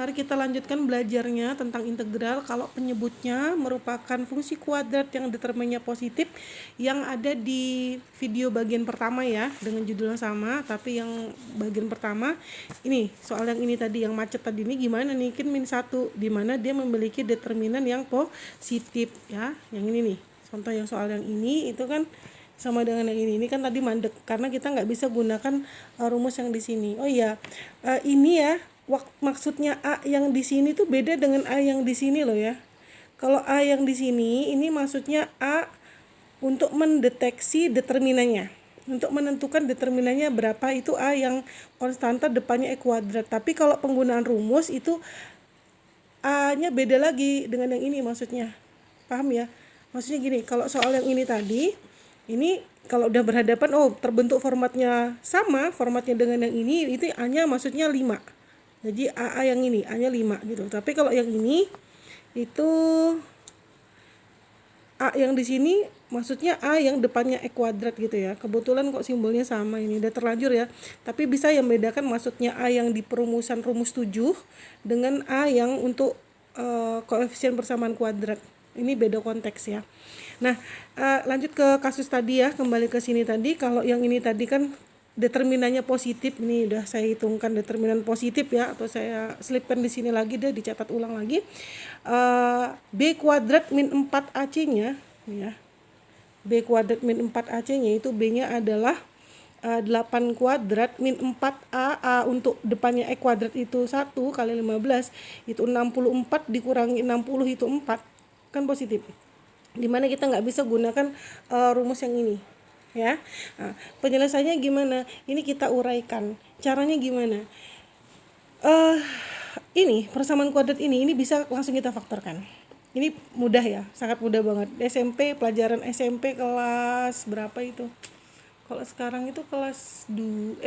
mari kita lanjutkan belajarnya tentang integral. Kalau penyebutnya merupakan fungsi kuadrat yang determinnya positif yang ada di video bagian pertama ya, dengan judul yang sama, tapi yang bagian pertama ini, soal yang ini tadi, yang macet tadi ini gimana nih, kan min 1, di mana dia memiliki determinan yang positif ya. Yang ini nih, contoh yang soal yang ini itu kan sama dengan yang ini kan tadi mandek karena kita nggak bisa gunakan rumus yang di sini. Oh iya, ini ya maksudnya A yang di sini tuh beda dengan A yang di sini loh ya. Kalau A yang di sini ini maksudnya A untuk mendeteksi determinannya, untuk menentukan determinannya berapa, itu A yang konstanta depannya E kuadrat. Tapi kalau penggunaan rumus itu A-nya beda lagi dengan yang ini maksudnya. Paham ya? Maksudnya gini, kalau soal yang ini tadi, ini kalau udah berhadapan, terbentuk formatnya sama, formatnya dengan yang ini, itu A-nya maksudnya 5. Jadi AA yang ini, A-nya 5 gitu. Tapi kalau yang ini, itu A yang di sini maksudnya A yang depannya E kuadrat gitu ya. Kebetulan kok simbolnya sama, ini udah terlanjur ya. Tapi bisa yang membedakan maksudnya A yang di perumusan rumus 7 dengan A yang untuk koefisien persamaan kuadrat. Ini beda konteks ya. Nah, lanjut ke kasus tadi ya, kembali ke sini tadi. Kalau yang ini tadi kan determinannya positif, ini udah saya hitungkan determinan positif ya, atau saya selipkan di sini lagi deh, dicatat ulang lagi. B kuadrat min 4 AC-nya ya. B kuadrat min 4 AC-nya itu B-nya adalah 8 kuadrat min 4A, A untuk depannya E kuadrat itu 1 kali 15, itu 64 dikurangi 60 itu 4, kan positif. Dimana kita nggak bisa gunakan rumus yang ini ya. Nah, penyelesaiannya gimana? Ini kita uraikan. Caranya gimana? Ini persamaan kuadrat ini bisa langsung kita faktorkan. Ini mudah ya, sangat mudah banget. SMP, pelajaran SMP kelas berapa itu? Kalau sekarang itu kelas 1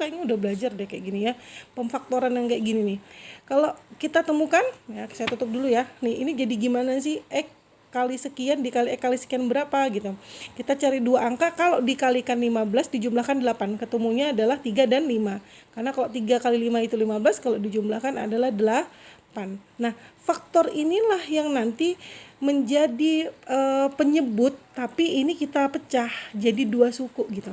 kayaknya udah belajar deh kayak gini ya. Pemfaktoran yang kayak gini nih. Kalau kita temukan, ya saya tutup dulu ya. Nih, ini jadi gimana sih? X kali sekian dikali X kali sekian berapa gitu. Kita cari dua angka, kalau dikalikan 15 dijumlahkan 8. Ketemunya adalah 3 dan 5. Karena kalau 3 kali 5 itu 15, kalau dijumlahkan adalah 8. Nah, faktor inilah yang nanti menjadi penyebut, tapi ini kita pecah jadi 2 suku gitu.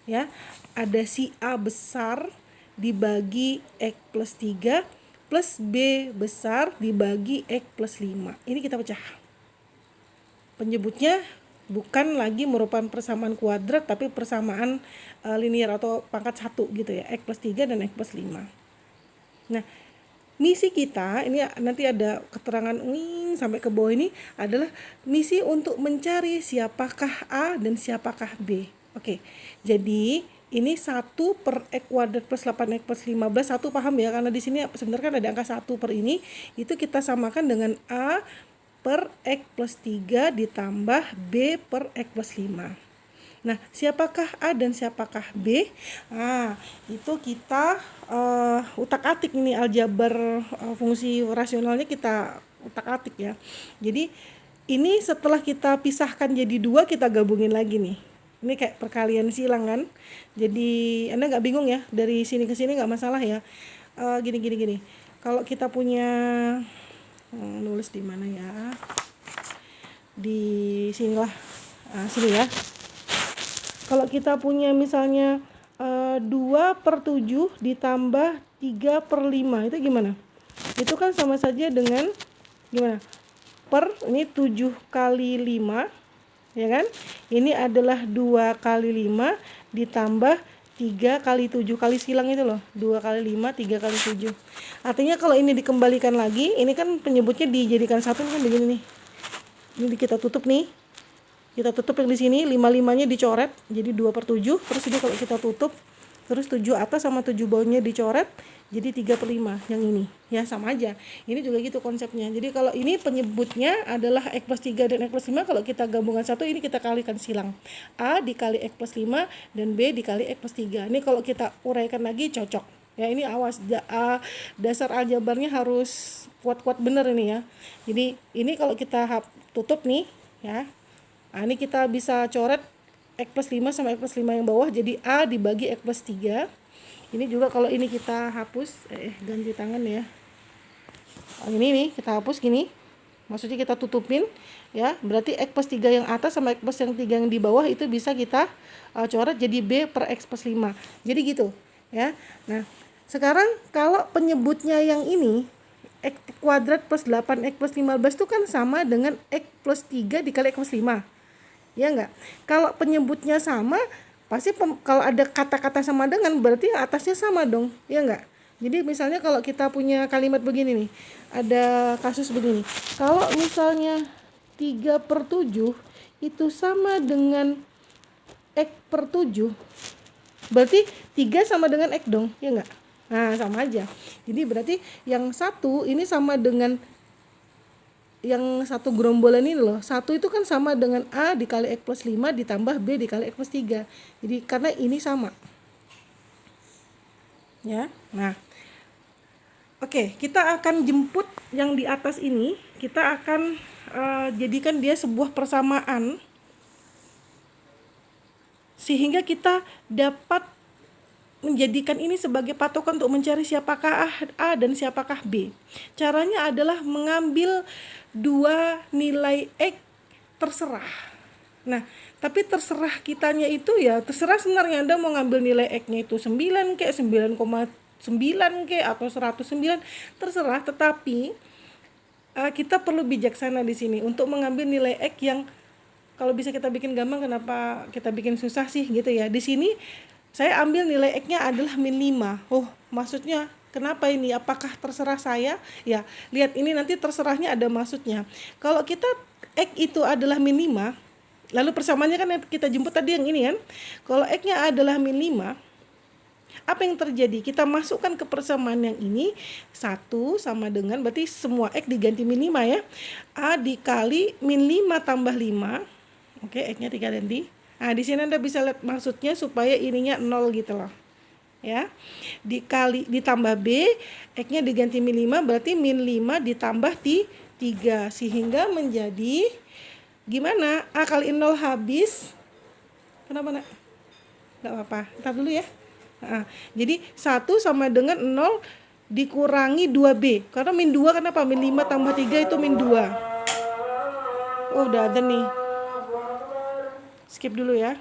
Ya, ada si A besar dibagi X plus 3 plus B besar dibagi X plus 5. Ini kita pecah. Penyebutnya bukan lagi merupakan persamaan kuadrat, tapi persamaan linear atau pangkat 1 gitu ya, X plus 3 dan X plus 5. Nah, misi kita ini nanti ada keterangan sampai ke bawah, ini adalah misi untuk mencari siapakah A dan siapakah B. Oke, jadi ini 1 per X kuadrat plus 8X plus 15, 1 paham ya, karena di sini sebenarnya kan ada angka 1 per ini, itu kita samakan dengan A per X plus 3 ditambah B per X plus 5. Nah, siapakah A dan siapakah B? Itu kita utak-atik ini, aljabar fungsi rasionalnya kita utak-atik ya. Jadi ini setelah kita pisahkan jadi 2, kita gabungin lagi nih. Ini kayak perkalian silang kan. Jadi Anda nggak bingung ya, dari sini ke sini nggak masalah ya. Gini. Kalau kita punya nulis di mana ya? Di sinilah. Sini ya. Kalau kita punya misalnya 2 per 7 ditambah 3 per 5, itu gimana? Itu kan sama saja dengan gimana? Per, ini 7 kali 5, ya kan? Ini adalah 2 kali 5 ditambah 3 kali 7, kali silang itu loh, 2 kali 5, 3 kali 7. Artinya kalau ini dikembalikan lagi, ini kan penyebutnya dijadikan 1 kan begini nih. Ini kita tutup nih. Kita tutup yang di sini, 5-5-nya dicoret, jadi 2 per 7. Terus ini kalau kita tutup, terus 7 atas sama 7 bawahnya dicoret, jadi 3 per 5 yang ini. Ya, sama aja. Ini juga gitu konsepnya. Jadi kalau ini penyebutnya adalah X plus 3 dan X plus 5, kalau kita gabungan 1, ini kita kalikan silang. A dikali X plus 5 dan B dikali X plus 3. Ini kalau kita uraikan lagi cocok. Ya, ini awas, dasar aljabarnya harus kuat-kuat bener ini ya. Jadi ini kalau kita tutup nih ya. Ini kita bisa coret X plus 5 sama X plus 5 yang bawah, jadi A dibagi X plus 3. Ini juga kalau ini kita hapus, ganti tangan ya. Ini nih kita hapus gini, maksudnya kita tutupin ya, berarti X plus 3 yang atas sama X plus yang 3 yang di bawah itu bisa kita coret jadi B per X plus 5. Jadi gitu ya. Nah sekarang kalau penyebutnya yang ini X kuadrat plus 8 X plus 15 itu kan sama dengan X plus 3 dikali X plus 5, ya enggak? Kalau penyebutnya sama pasti kalau ada kata-kata sama dengan berarti atasnya sama dong, ya enggak? Jadi misalnya kalau kita punya kalimat begini nih, ada kasus begini, kalau misalnya 3/7 itu sama dengan X per 7, berarti 3 sama dengan X dong, ya enggak? Nah sama aja, jadi berarti yang satu ini sama dengan yang satu gerombolan ini loh, satu itu kan sama dengan A dikali X plus 5 ditambah B dikali X plus 3, jadi karena ini sama ya. Nah oke, kita akan jemput yang di atas ini, kita akan jadikan dia sebuah persamaan sehingga kita dapat menjadikan ini sebagai patokan untuk mencari siapakah A dan siapakah B. Caranya adalah mengambil dua nilai X terserah. Nah, tapi terserah kitanya itu ya, terserah sebenarnya Anda mau ngambil nilai X-nya itu 9 ke 9,9 ke atau 109, terserah, tetapi kita perlu bijaksana di sini untuk mengambil nilai X yang kalau bisa kita bikin gampang, kenapa kita bikin susah sih gitu ya. Di sini saya ambil nilai X-nya adalah min 5. Oh, maksudnya kenapa ini? Apakah terserah saya? Ya, lihat ini nanti terserahnya ada maksudnya. Kalau kita X itu adalah min 5, lalu persamaannya kan kita jemput tadi yang ini kan. Kalau X-nya adalah min 5, apa yang terjadi? Kita masukkan ke persamaan yang ini, 1 sama dengan, berarti semua X diganti min 5 ya. A dikali min 5 tambah 5. Oke, X-nya 3 ganti. Nah, di sini Anda bisa lihat maksudnya supaya ininya 0 gitu loh. Ya. Dikali ditambah B, X-nya diganti min 5, berarti min 5 ditambah 3 sehingga menjadi gimana? A kali 0 habis. Kenapa, Nak? Enggak apa-apa. Ntar dulu ya. Nah, jadi 1 sama dengan 0 dikurangi 2B. Karena min 2 kenapa? Min 5 tambah 3 itu min 2. Oh, udah ada nih. Skip dulu ya.